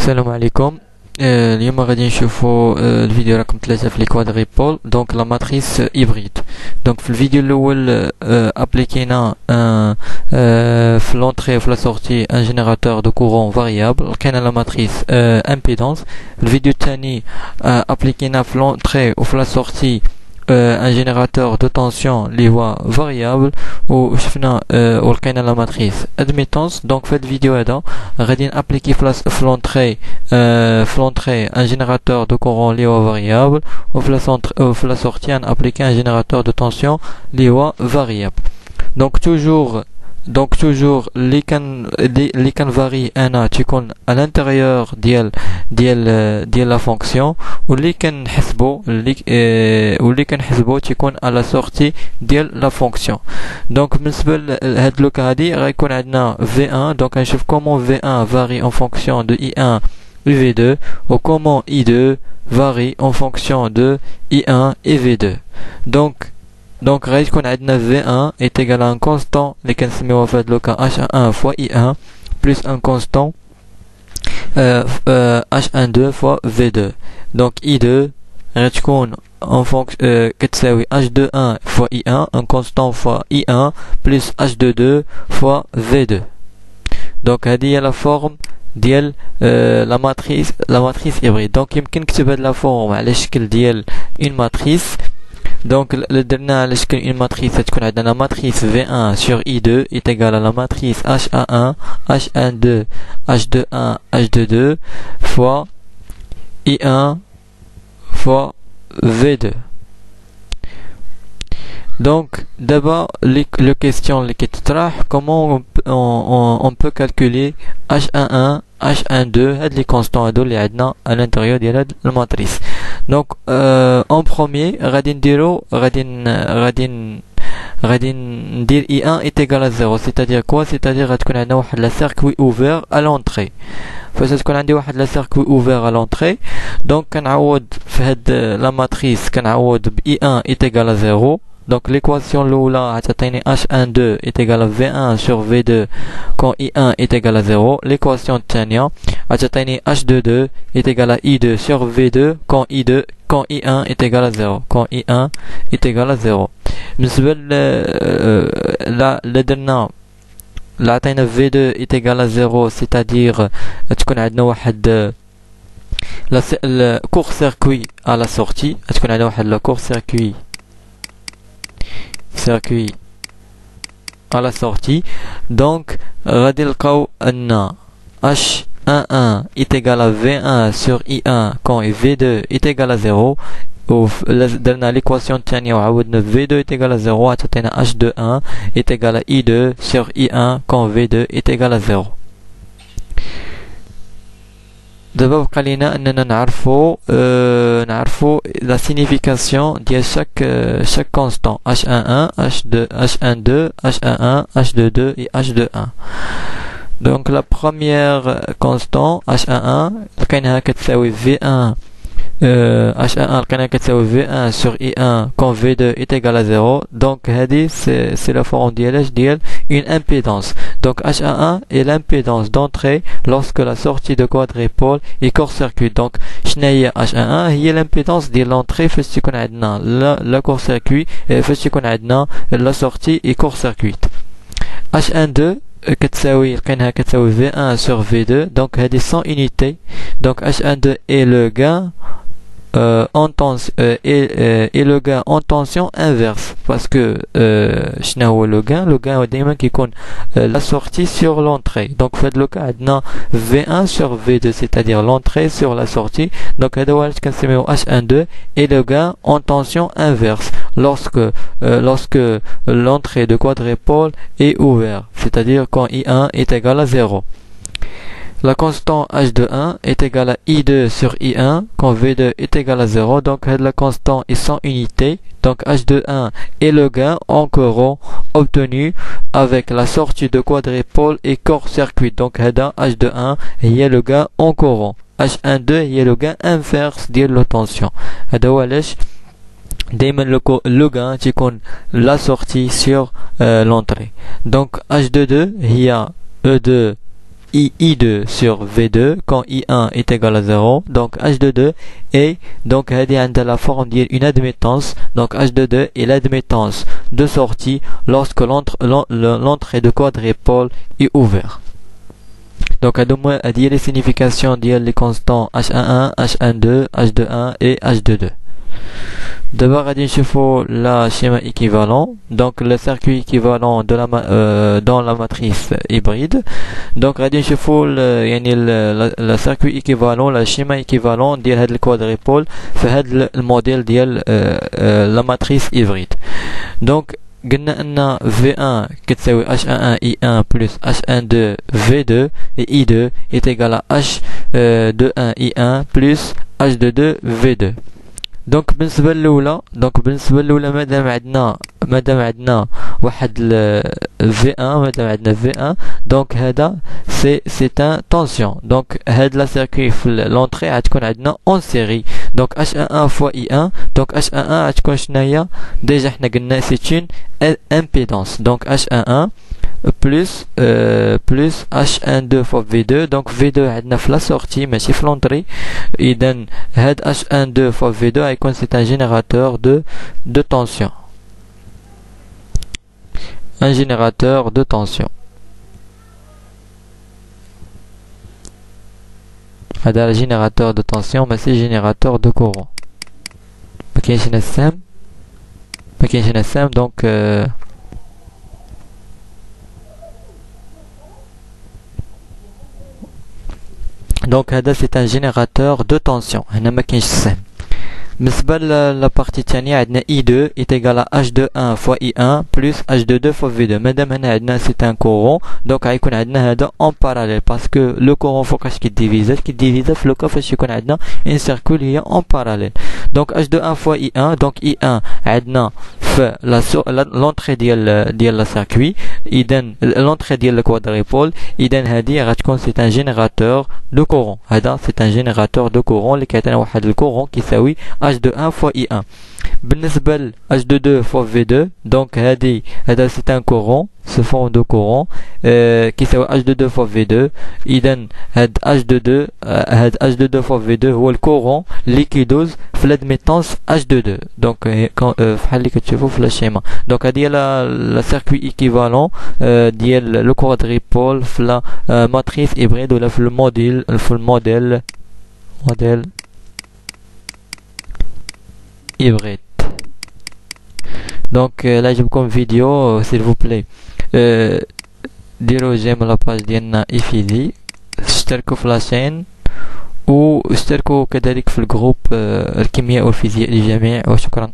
السلام عليكم. اليوم غادي نشوفوا الفيديو رقم 3 في الكوادريبول. دونك لا ماتريس هيبريد. دونك في الفيديو الاول ابليكينا في لونطري وفي لا سورتي ان جينيراتور دو كورون فاريابل، لقينا لا ماتريس امبيدونس. الفيديو الثاني ابليكينا في لونطري وفي لا سورتي un générateur de tension اللي هو variable وشفنا ولقينا لا ماتريس admittance. دونك في هاد الفيديو هذا غادي نابليكي في لونطري ان جينيراتور دو كورون اللي هو variable وفي لا سورتي نابليكي ان جينيراتور دو tension اللي هو variable. دونك توجور اللي كان فاري انا تيكون على الانتيريور ديال لا فونكسيون، واللي كنحسبو تيكون على سورتي ديال لا فونكسيون. دونك بالنسبه لهاد لوكا هادي غيكون عندنا V1. دونك نشوف كومون V1 varie en fonction de I1 et V2 ou comment I2 varie en fonction de I1 et V2. Donc غادي تكون عندنا V1 est égal à un constant اللي كنسميوه في هاد لوكا H1 fois I1 plus un constant H12 fois V2. donc I2 غادي تكون en fonction كتساوي H21 fois I1 un constant fois I1 plus H22 fois V2. donc هذه هي لا فورم ديال لا ماتريس هيبريد. دونك يمكن نكتب هاد لا فورم على شكل ديال اون ماتريس. Donc, le dernier, une matrice, c'est qu'on a dans la matrice V1 sur I2 est égal à la matrice H1, H12, H21, H22 fois I1 fois V2. Donc, d'abord, les questions qui comment on peut calculer H11, H12, les constants à l'intérieur de la matrice. Donc, en premier, غادي ندير I1 est égal à 0. C'est-à-dire quoi? C'est-à-dire غتكون عندنا واحد لا circuit ouvert à l'entrée. فاش تكون عندي واحد لا circuit ouvert à l'entrée، donc كنعوض في هاد لا ماتريس كنعوض ب I1 est égal à 0. Donc l'équation l'oula غتعطيني H12 est égal à V1 sur V2 quand I1 est égal à 0. l'équation الثانية غتعطيني H22 est égal à I2 sur V2 quand I1 est égal à 0. quand I1 est égal à 0. بالنسبة لا درنا لا عطينا V2 est égal à 0، c'est-à-dire تكون عندنا واحد لا court circuit à la sortie، تكون عندنا واحد لا court circuit à la sortie. donc غادي نلقاو ان H11 est égal à V1 sur I1 quand V2 est égal à 0. درنا l'équation الثانية وعوضنا V2 est égal à 0 عطاتنا H21 est égal à I2 sur I1 quand V2 est égal à 0. دابا بقى لينا اننا نعرفوا لا سيغنيفيكاسيون ديال chaque constant H11, H12, H11, H22 et H21. donc la première constant H11 لقيناها كتساوي V1 H11 لقيناها كتساوي V1 sur I1 quand V2 est égal à 0. donc هذه c'est la forme ديال une impédance. donc H11 est l'impédance d'entrée lorsque la sortie de quadripôle est court-circuit. donc شنو هي H11؟ هي l'impédance ديال l'entrée فاش تكون عندنا la court-circuit فاش تكون عندنا la sortie est court-circuit. H12 كتساوي لقيناها كتساوي V1 sur V2. donc هذه 100 unités. donc H12 est le gain et le gain en tension inverse, parce que شنو هو le gain دائما كيكون la sortie sur l'entrée. donc في هذا لو كا عندنا V1 sur V2 c'est-à-dire l'entrée sur la sortie. donc هذا هو اللي كنسميو H12 et le gain en tension inverse lorsque l'entrée de quadripôle est ouverte, c'est-à-dire quand I1 est égal à 0. La constante H21 est égale à I2 sur I1 quand V2 est égal à 0. donc la constante est 100 unités. donc H21 est le gain en courant obtenu avec la sortie de quadripôle et court-circuit. donc H21 est le gain en courant. H12 est le gain inverse de la tension. هذا هو علاش دائما le gain تكون la sortie sur l'entrée. donc H22 هي E2 I2 sur V2 quand I1 est égal à 0. Donc H de 2 est donc de la forme d'une admittance. Donc H de 2 est l'admittance de sortie lorsque l'entrée de quadrupole est ouverte. Donc à dire les significations les constants H11, H12, H21 et H22. D'abord, on va le schéma équivalent, donc le circuit équivalent de dans la matrice hybride. Donc, on va le circuit équivalent, le schéma équivalent de le quadrupole, c'est le modèle de la matrice hybride. Donc, قلنا ان V1 كتساوي H11 I1 plus H12 V2 et I2 est égal à H21 I1 plus H22 V2. دونك بالنسبه الاولى مادام عندنا واحد V1 مادام عندنا V1 دونك هذا سي ان تونسيون. دونك هاد لا سيركوي في لونطري غتكون عندنا اون سيري. دونك H11 فوا I1 دونك H11 غتكون شناهي ديجا حنا قلنا سي اون امبيدونس. دونك H11 plus H12 fois V2. donc V2 عندنا في la sortie ماشي في l'entrée. إذا هاد H12 fois V2 غيكون c'est un générateur de tension. Un générateur de tension. هذا générateur de tension ماشي générateur de courant. ما كاينش هنا السام donc donc c'est un générateur de tension. هنا ما كاينش السهم. بالنسبة لا بارتي الثانية عندنا I2 est égal à H21 fois I1 plus H22 fois V2. مادام هنا عندنا c'est un courant donc غيكون عندنا هذا en parallèle parce que le courant فوقاش كيديفيزا في لو كا فاش يكون عندنا une circuit هي en parallèle. donc H21 fois I1 donc I1 عندنا في l'entrée ديال la circuit. إذا l'entrée ديال الكوادريبول. إذا هذه غتكون c'est un générateur de courant. هذا c'est un générateur de courant اللي كيعطينا واحد الكورون كيساوي H21 fois I1. بالنسبة ل H22 fois V2 donc هذا c'est un courant ce forme de courant كيساوي H22 fois V2. إذا هاد H22 fois V2 هو الكورون اللي كيدوز في l'admittance H22. donc بحال اللي كتشوفوا في الشيما. donc هذه هي لا circuit équivalent ديال لو كوادريبول في لا ماتريس هيبريد ولا في الموديل hybride. donc là يعجبكم فيديو s'il vous plaît ديروا جيم لاباج ديالنا إيفيدي، اشتركوا في لاشين واشتركوا كذلك في الجروب الكيمياء والفيزياء للجميع، وشكرا.